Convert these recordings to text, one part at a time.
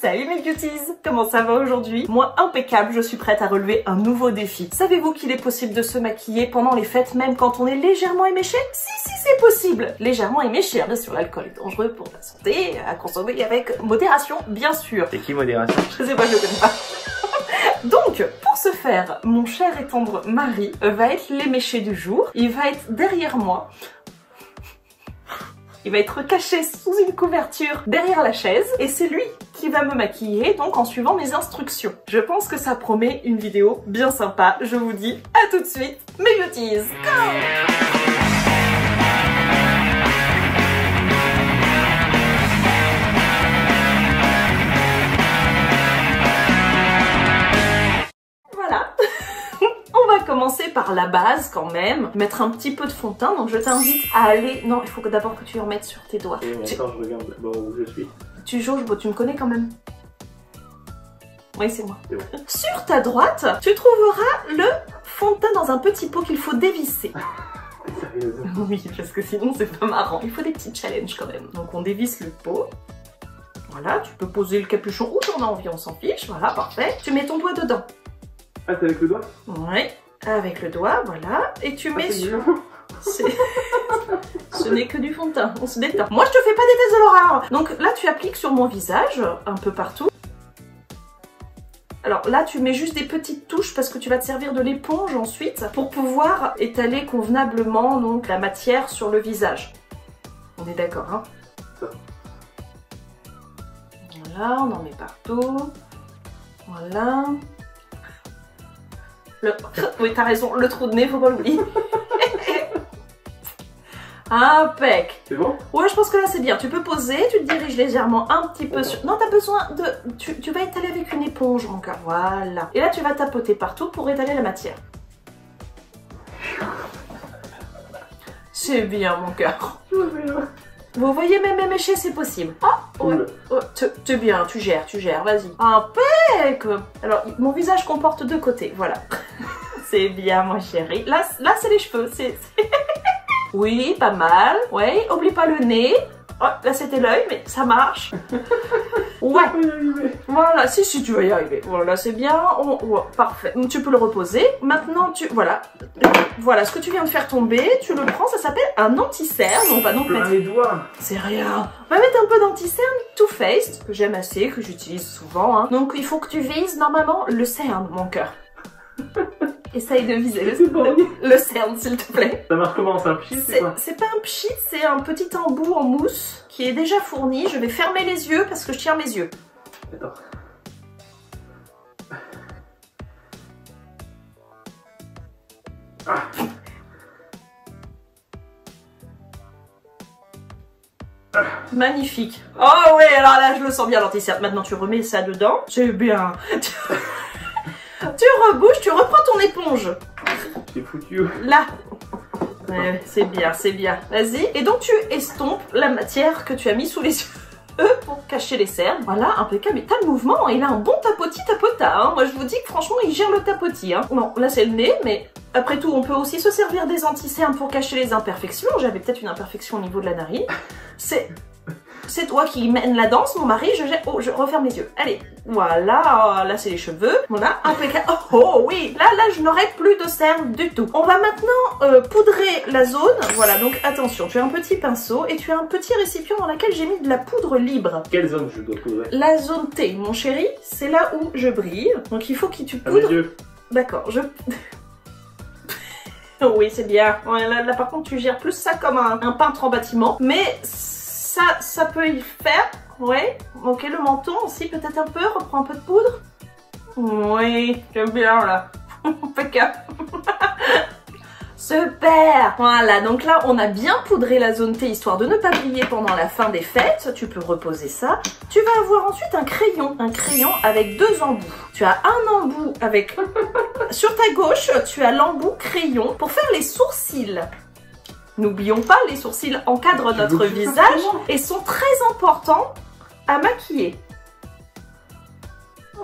Salut mes beauties, comment ça va aujourd'hui? Moi impeccable, je suis prête à relever un nouveau défi. Savez-vous qu'il est possible de se maquiller pendant les fêtes même quand on est légèrement éméché? Si c'est possible. Légèrement éméché, bien sûr, l'alcool est dangereux pour la santé, à consommer avec modération bien sûr. C'est qui modération? Je sais pas, je le connais pas. Donc, pour ce faire, mon cher et tendre mari va être l'éméché du jour. Il va être derrière moi. Il va être caché sous une couverture derrière la chaise et c'est lui qui va me maquiller, donc en suivant mes instructions. Je pense que ça promet une vidéo bien sympa. Je vous dis à tout de suite, mes beauties. Go! Commencer par la base quand même, mettre un petit peu de fond de teint, donc je t'invite à aller... Non, il faut que d'abord que tu remettes sur tes doigts. Et attends, je regarde d'abord où je suis. Tu jauges, bon, tu me connais quand même. Oui, c'est moi. Bon. Sur ta droite, tu trouveras le fond de teint dans un petit pot qu'il faut dévisser. Sérieusement? Oui, parce que sinon c'est pas marrant. Il faut des petits challenges quand même. Donc on dévisse le pot. Voilà, tu peux poser le capuchon où t'en as envie, on s'en fiche. Voilà, parfait. Tu mets ton doigt dedans. Ah, c'est avec le doigt? Oui. Avec le doigt, voilà, et tu mets sur... Ce n'est que du fond de teint, on se détend. Moi je te fais pas des tests de l'horreur. Donc là tu appliques sur mon visage, un peu partout. Alors là tu mets juste des petites touches parce que tu vas te servir de l'éponge ensuite pour pouvoir étaler convenablement donc la matière sur le visage. On est d'accord, hein? Voilà, on en met partout. Voilà. Oui, t'as raison, le trou de nez, faut pas l'oublier. Impec. C'est bon? Ouais, je pense que là c'est bien. Tu peux poser, tu te diriges légèrement un petit peu sur... Non, t'as besoin de... Tu vas étaler avec une éponge, mon cœur. Voilà. Et là, tu vas tapoter partout pour étaler la matière. C'est bien, mon cœur. Vous voyez, même éméché, c'est possible. Ah, ouais. Oh, t'es bien, tu gères, vas-y. Impec. Alors, mon visage comporte deux côtés, voilà. C'est bien, mon chéri. Là c'est les cheveux, Oui, pas mal. Ouais, oublie pas le nez. Oh, là, c'était l'œil, mais ça marche. Ouais. Voilà, si, tu vas y arriver. Voilà, c'est bien. Ouais, parfait. Donc, tu peux le reposer. Maintenant, voilà. Voilà, ce que tu viens de faire tomber, tu le prends, ça s'appelle un anti-cerne. On va donc mettre... les doigts. C'est rien. On va mettre un peu d'anti-cerne Too Faced, que j'aime assez, que j'utilise souvent. Hein. Donc, il faut que tu vises normalement le cerne, mon cœur. Essaye de viser le cerne, s'il te plaît. Ça marche comment? C'est un pchit? C'est pas un pchit, c'est un petit embout en mousse qui est déjà fourni. Je vais fermer les yeux parce que je tiens mes yeux. Attends. Ah. Magnifique. Oh ouais, alors là je le sens bien l'anti-cerne. Maintenant tu remets ça dedans. C'est bien. Tu rebouches, tu reprends ton éponge. C'est foutu. Là. Ouais, c'est bien, c'est bien. Vas-y. Et donc tu estompes la matière que tu as mis sous les yeux pour cacher les cernes. Voilà, impeccable. Mais t'as le mouvement, il a un bon tapota. Hein. Moi je vous dis que franchement il gère le tapotis. Hein. Non, là c'est le nez, mais après tout on peut aussi se servir des anti-cernes pour cacher les imperfections. J'avais peut-être une imperfection au niveau de la narine. C'est toi qui mène la danse, mon mari, je referme les yeux. Allez, voilà, là c'est les cheveux. Voilà, impeccable. Oh oui, là je n'aurai plus de cernes du tout. On va maintenant poudrer la zone. Voilà, donc attention, tu as un petit pinceau et tu as un petit récipient dans lequel j'ai mis de la poudre libre. Quelle zone je dois poudrer? La zone T, mon chéri, c'est là où je brille. Donc il faut que tu poudres. D'accord, Oui, c'est bien. Ouais, là par contre, tu gères plus ça comme un peintre en bâtiment. Mais... Ça peut y faire, ouais. Ok, le menton aussi, peut-être un peu, reprends un peu de poudre. Oui, j'aime bien là. Impeccable. Super. Voilà, donc là, on a bien poudré la zone T, histoire de ne pas briller pendant la fin des fêtes. Tu peux reposer ça. Tu vas avoir ensuite un crayon avec deux embouts. Tu as un embout avec... Sur ta gauche, tu as l'embout crayon pour faire les sourcils. N'oublions pas, les sourcils encadrent notre visage et sont très importants à maquiller.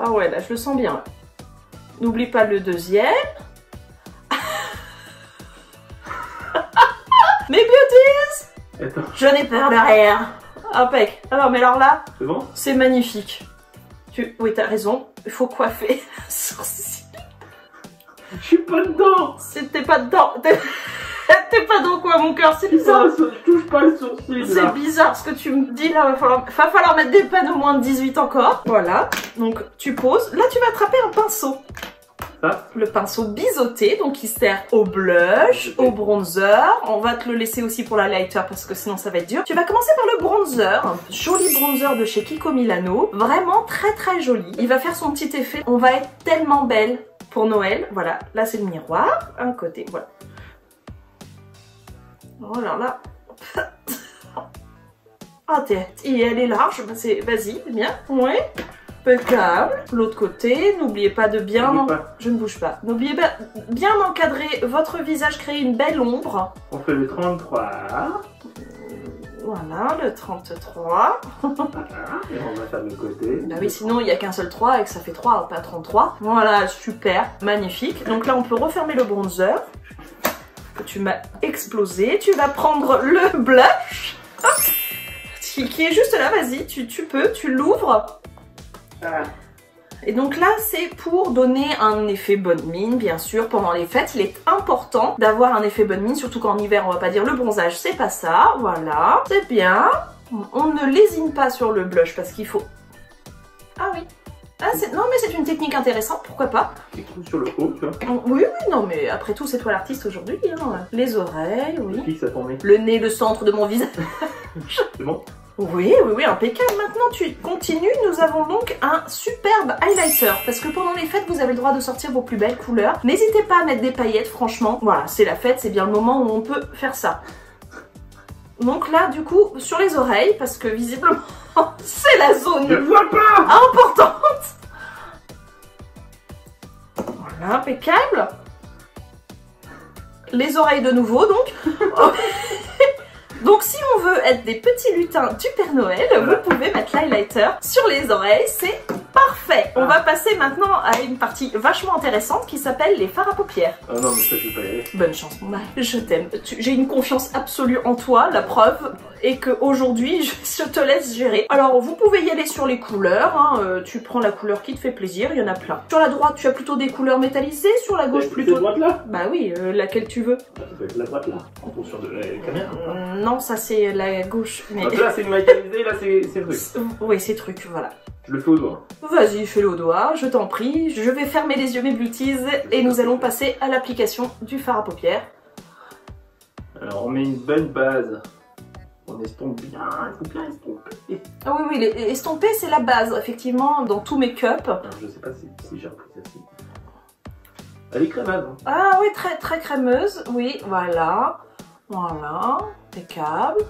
Ah ouais, là je le sens bien. N'oublie pas le deuxième. Mes beauties, Attends. je n'ai peur de rien. Impec. Alors mais alors là, C'est bon? c'est magnifique. Oui, t'as raison, il faut coiffer les sourcils. Je suis pas dedans. T'es pas dedans. T'es pas dans quoi, mon cœur, c'est bizarre. Je touche pas le sourcil. C'est bizarre ce que tu me dis là, va falloir mettre des pannes au moins de 18 encore. Voilà, donc tu poses. Là, tu vas attraper un pinceau. Ça? Le pinceau biseauté, donc il sert au blush, au bronzer. On va te le laisser aussi pour l'highlighter parce que sinon ça va être dur. Tu vas commencer par le bronzer, un joli bronzer de chez Kiko Milano. Vraiment très très joli. Il va faire son petit effet. On va être tellement belle pour Noël. Voilà, là c'est le miroir, un côté, voilà. Oh là là. Ah, elle est large, vas-y, c'est bien. Ouais. Impeccable. L'autre côté, n'oubliez pas de bien... Je ne bouge pas. N'oubliez pas bien encadrer votre visage, créer une belle ombre. On fait le 33. Voilà, le 33. Voilà, et on va faire le côté. Bah oui, sinon il n'y a qu'un seul 3 et que ça fait 3, pas 33. Voilà, super, magnifique. Donc là, on peut refermer le bronzer que tu m'as explosé. Tu vas prendre le blush qui est juste là, vas-y, tu l'ouvres. Et donc là, c'est pour donner un effet bonne mine, bien sûr, pendant les fêtes. Il est important d'avoir un effet bonne mine, surtout qu'en hiver, on va pas dire le bronzage, c'est pas ça. Voilà, c'est bien. On ne lésine pas sur le blush parce qu'il faut... Ah oui. Ah, non, mais c'est une technique intéressante, pourquoi pas. Tu trouves sur le haut, tu vois. Oui, non, mais après tout, c'est toi l'artiste aujourd'hui. Hein. Les oreilles, oui. Fixe à ton nez. Le nez, le centre de mon visage. C'est bon? Oui, impeccable. Maintenant, tu continues. Nous avons donc un superbe highlighter. Parce que pendant les fêtes, vous avez le droit de sortir vos plus belles couleurs. N'hésitez pas à mettre des paillettes, franchement. Voilà, c'est la fête, c'est bien le moment où on peut faire ça. Donc là, du coup, sur les oreilles, parce que visiblement, c'est la zone Je vois pas importante. Voilà, impeccable. Les oreilles de nouveau, donc. Donc si on veut être des petits lutins du Père Noël, vous pouvez mettre l'highlighter sur les oreilles, c'est parfait. On va passer maintenant à une partie vachement intéressante qui s'appelle les fards à paupières. Ah non, mais ça je vais pas y aller. Bonne chance mon mari, je t'aime. J'ai une confiance absolue en toi, la preuve est qu'aujourd'hui je te laisse gérer. Alors vous pouvez y aller sur les couleurs, hein. Tu prends la couleur qui te fait plaisir, il y en a plein. Sur la droite tu as plutôt des couleurs métallisées, sur la gauche plutôt... La droite là? Bah oui, laquelle tu veux. Ça peut être la droite là, en fonction de la caméra. Non, ça c'est la gauche. Mais... Donc là c'est une métallisée, là c'est le truc. Oui, c'est truc, voilà. Je le fais au doigt. Vas-y, fais-le au doigt, je t'en prie. Je vais fermer les yeux mes beauties et nous allons passer à l'application du fard à paupières. Alors on met une bonne base. On estompe bien, il faut bien estomper. Ah oui, estomper c'est la base, effectivement, dans tout make-up. Je sais pas si j'ai repris celle-ci. Elle est crémeuse. Hein. Ah oui, très très crémeuse, oui, voilà. Voilà, impeccable.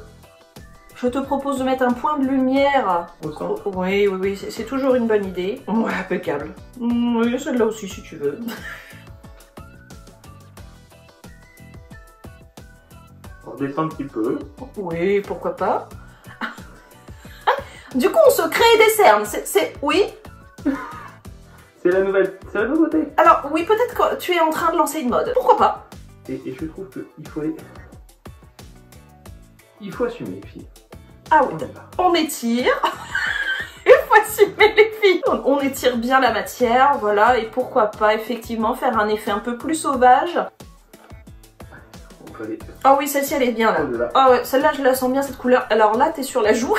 Je te propose de mettre un point de lumière. Au centre. Oui, c'est toujours une bonne idée. Ouais, impeccable. Oui, celle-là aussi si tu veux. On redescend un petit peu. Oui, pourquoi pas. Du coup, on se crée des cernes. Oui. C'est la nouveauté. Alors, oui, peut-être que tu es en train de lancer une mode. Pourquoi pas. Et je trouve qu'il faut aller... Il faut assumer, les filles. Ah oui, on étire. Il faut assumer les filles. On étire bien la matière, voilà. Et pourquoi pas, effectivement, faire un effet un peu plus sauvage. On peut aller... Ah oui, celle-ci, elle est bien, là. Ah ouais, celle-là, je la sens bien, cette couleur. Alors là, t'es sur la joue.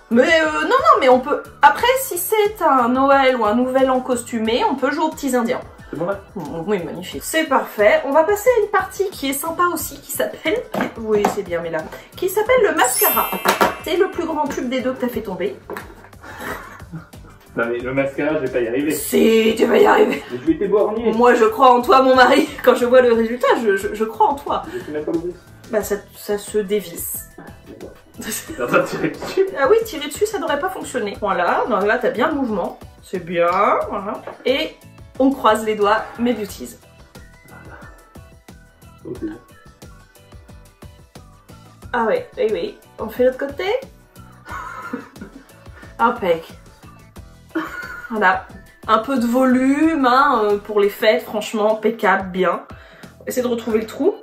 Mais non, mais on peut... Après, si c'est un Noël ou un Nouvel An costumé, on peut jouer aux petits Indiens. C'est bon là? Oui, magnifique. C'est parfait. On va passer à une partie qui est sympa aussi, qui s'appelle... Oui, c'est bien, mais là... Qui s'appelle le mascara. C'est le plus grand tube des deux que t'as fait tomber. Non mais le mascara, je vais pas y arriver. Si, tu vas y arriver. Je vais t'éborgner. Moi, je crois en toi, mon mari. Quand je vois le résultat, je crois en toi. Je sais même pas l'ouvrir. Bah, ça se dévisse. D'accord. T'es en train de tirer dessus. Ah oui, tirer dessus, ça n'aurait pas fonctionné. Voilà, donc là, t'as bien le mouvement. C'est bien, voilà. Et on croise les doigts, mes beauties. Oh, c'est bon. Ah oui, oui. On fait l'autre côté. Impec. Voilà. Un peu de volume, hein, pour les fêtes, franchement, impeccable, bien. Essaye de retrouver le trou.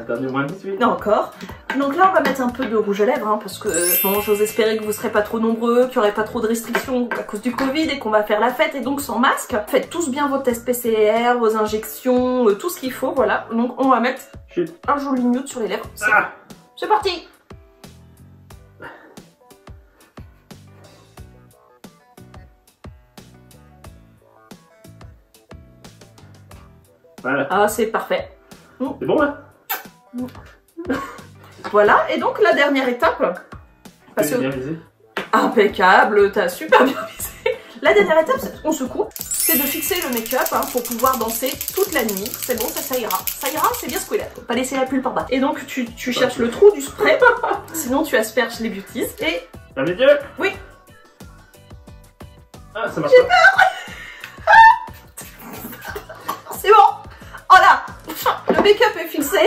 Interdit au moins 18. Non, encore. Donc là, on va mettre un peu de rouge à lèvres, hein, parce que bon, j'ose espérer que vous serez pas trop nombreux, qu'il y aurait pas trop de restrictions à cause du Covid et qu'on va faire la fête et donc sans masque. Faites tous bien vos tests PCR, vos injections, tout ce qu'il faut, voilà. Donc on va mettre un joli nude sur les lèvres. C'est parti. Voilà. Ah, c'est parfait. C'est bon là? Voilà, et donc la dernière étape. Parce que... bien visé. Impeccable, t'as super bien visé. La dernière étape, on secoue, c'est de fixer le make-up hein, pour pouvoir danser toute la nuit. C'est bon, ça ira. Ça ira, c'est bien secoué là. Faut pas laisser la pulpe en bas. Et donc tu cherches le trou du spray, sinon tu asperges les beauties. Et... Ferme les yeux. Oui. Ah, ça marche pas. J'ai peur. C'est bon. Oh là, le make-up est fixé.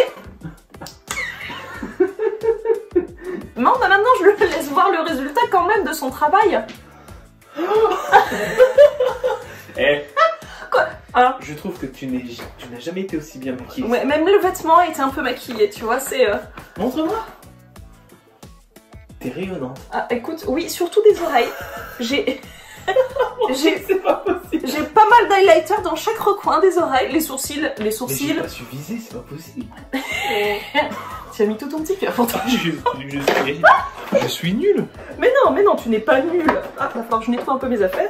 Non, bah maintenant je le laisse voir le résultat quand même de son travail. Eh, quoi? Hein? Je trouve que tu n'as jamais été aussi bien maquillée. Ouais, même le vêtement était un peu maquillé, tu vois, c'est... Montre-moi. T'es rayonnante. Ah, écoute, oui, surtout des oreilles. J'ai C'est pas possible. J'ai pas mal d'highlighter dans chaque recoin des oreilles, les sourcils. Mais j'ai pas su viser, c'est pas possible. Tu as mis tout ton petit cœur pour toi. Je suis nulle. Mais non, tu n'es pas nul. Ah, va falloir que je nettoie un peu mes affaires.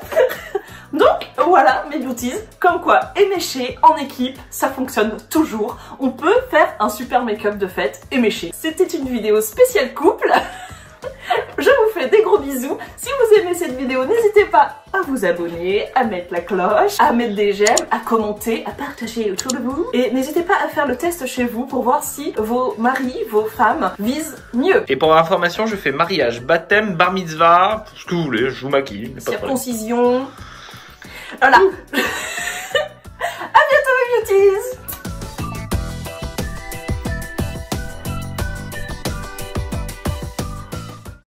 Donc, voilà mes beauties. Comme quoi, émécher en équipe, ça fonctionne toujours. On peut faire un super make-up de fête éméché. C'était une vidéo spéciale couple. Je vous fais des gros bisous. Si vous aimez cette vidéo, n'hésitez pas à vous abonner, à mettre la cloche, à mettre des j'aime, à commenter, à partager autour de vous. Et n'hésitez pas à faire le test chez vous pour voir si vos maris, vos femmes visent mieux. Et pour information, je fais mariage, baptême, bar mitzvah, ce que vous voulez, je vous maquille. Circoncision. Voilà.